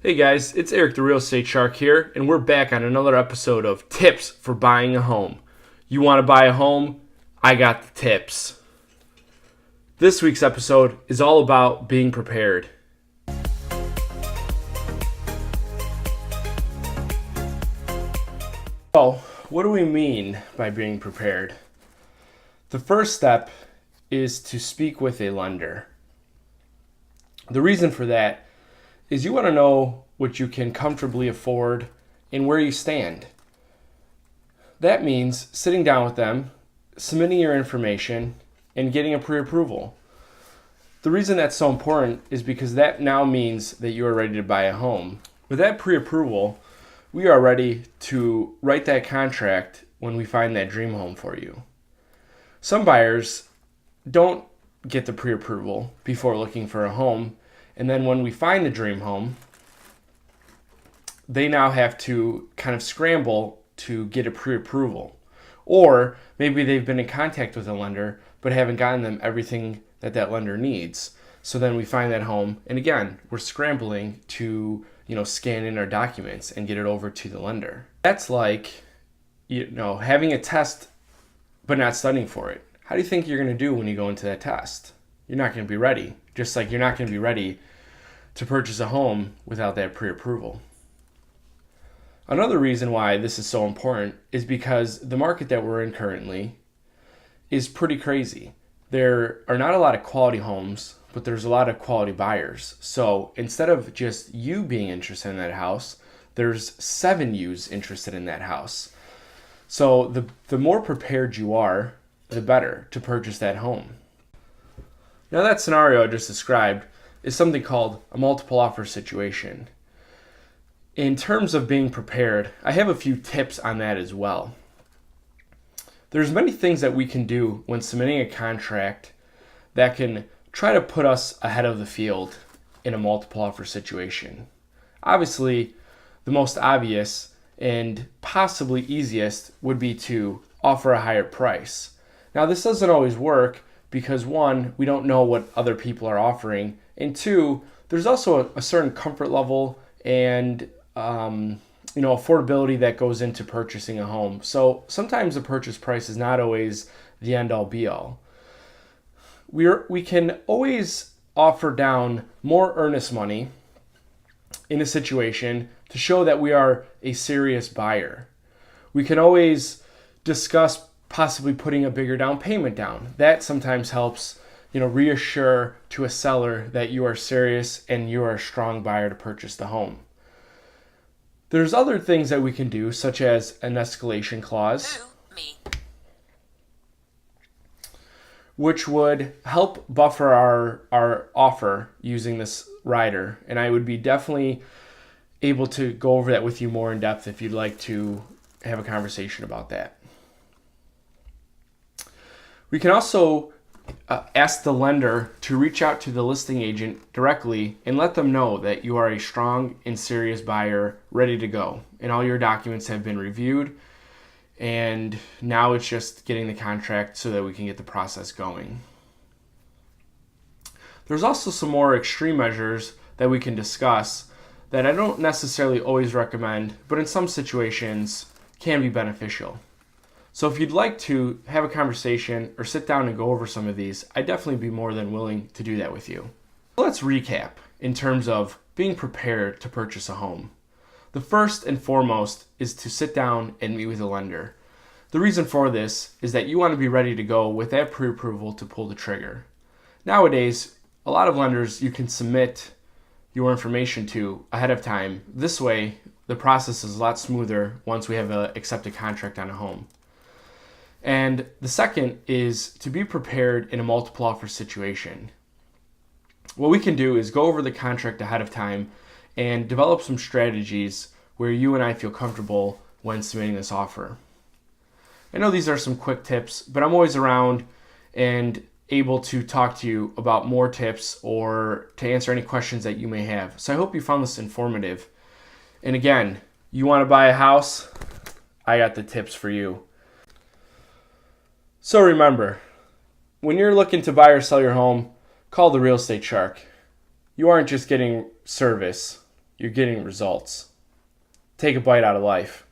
Hey guys, it's Eric the Real Estate Shark here, and we're back on another episode of Tips for Buying a Home. You want to buy a home? I got the tips. This week's episode is all about being prepared. So, what do we mean by being prepared? The first step is to speak with a lender. The reason for that is you want to know what you can comfortably afford and where you stand. That means sitting down with them, submitting your information, and getting a pre-approval. The reason that's so important is because that now means that you are ready to buy a home. With that pre-approval, we are ready to write that contract when we find that dream home for you. Some buyers don't get the pre-approval before looking for a home, and then when we find the dream home, they now have to kind of scramble to get a pre-approval. Or maybe they've been in contact with a lender but haven't gotten them everything that lender needs. So then we find that home, and again, we're scrambling to, scan in our documents and get it over to the lender. That's like, having a test but not studying for it. How do you think you're going to do when you go into that test? You're not going to be ready. Just like you're not going to be ready to purchase a home without that pre-approval. Another reason why this is so important is because the market that we're in currently is pretty crazy. There are not a lot of quality homes, but there's a lot of quality buyers. So instead of just you being interested in that house, there's 7 yous interested in that house. So the more prepared you are, the better to purchase that home. Now that scenario I just described is something called a multiple offer situation. In terms of being prepared, I have a few tips on that as well. There's many things that we can do when submitting a contract that can try to put us ahead of the field in a multiple offer situation. Obviously, the most obvious and possibly easiest would be to offer a higher price. Now, this doesn't always work because 1, we don't know what other people are offering, and 2, there's also a certain comfort level and affordability that goes into purchasing a home. So sometimes the purchase price is not always the end all be all. We can always offer down more earnest money in a situation to show that we are a serious buyer. We can always discuss possibly putting a bigger down payment down. That sometimes helps, reassure to a seller that you are serious and you are a strong buyer to purchase the home. There's other things that we can do, such as an escalation clause, which would help buffer our offer using this rider. And I would be definitely able to go over that with you more in depth if you'd like to have a conversation about that. We can also ask the lender to reach out to the listing agent directly and let them know that you are a strong and serious buyer ready to go and all your documents have been reviewed, and now it's just getting the contract so that we can get the process going. There's also some more extreme measures that we can discuss that I don't necessarily always recommend, but in some situations can be beneficial. So if you'd like to have a conversation or sit down and go over some of these, I'd definitely be more than willing to do that with you. Let's recap in terms of being prepared to purchase a home. The first and foremost is to sit down and meet with a lender. The reason for this is that you want to be ready to go with that pre-approval to pull the trigger. Nowadays, a lot of lenders you can submit your information to ahead of time. This way, the process is a lot smoother once we have an accepted contract on a home. And the second is to be prepared in a multiple offer situation. What we can do is go over the contract ahead of time and develop some strategies where you and I feel comfortable when submitting this offer. I know these are some quick tips, but I'm always around and able to talk to you about more tips or to answer any questions that you may have. So I hope you found this informative. And again, you want to buy a house? I got the tips for you. So remember, when you're looking to buy or sell your home, call the Real Estate Shark. You aren't just getting service, you're getting results. Take a bite out of life.